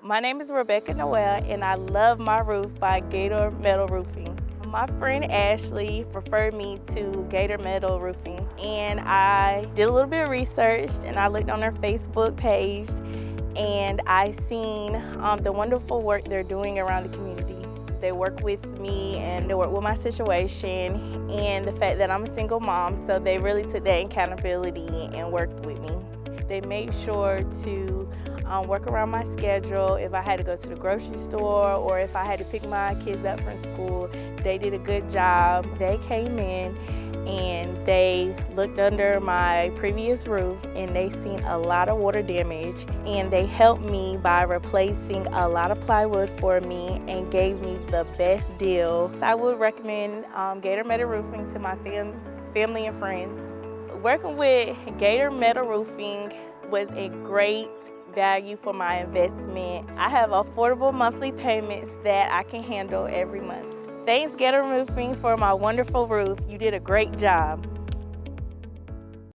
My name is Rebecca Noel, and I love my roof by Gator Metal Roofing. My friend Ashley referred me to Gator Metal Roofing, and I did a little bit of research, and I looked on their Facebook page, and I seen the wonderful work they're doing around the community. They work with me, and they work with my situation, and the fact that I'm a single mom, so they really took that accountability and worked with me. They made sure to work around my schedule. If I had to go to the grocery store or if I had to pick my kids up from school, they did a good job. They came in and they looked under my previous roof and they seen a lot of water damage, and they helped me by replacing a lot of plywood for me and gave me the best deal. I would recommend Gator Metal Roofing to my family and friends. Working with Gator Metal Roofing was a great value for my investment. I have affordable monthly payments that I can handle every month. Thanks, Gator Roofing, for my wonderful roof. You did a great job.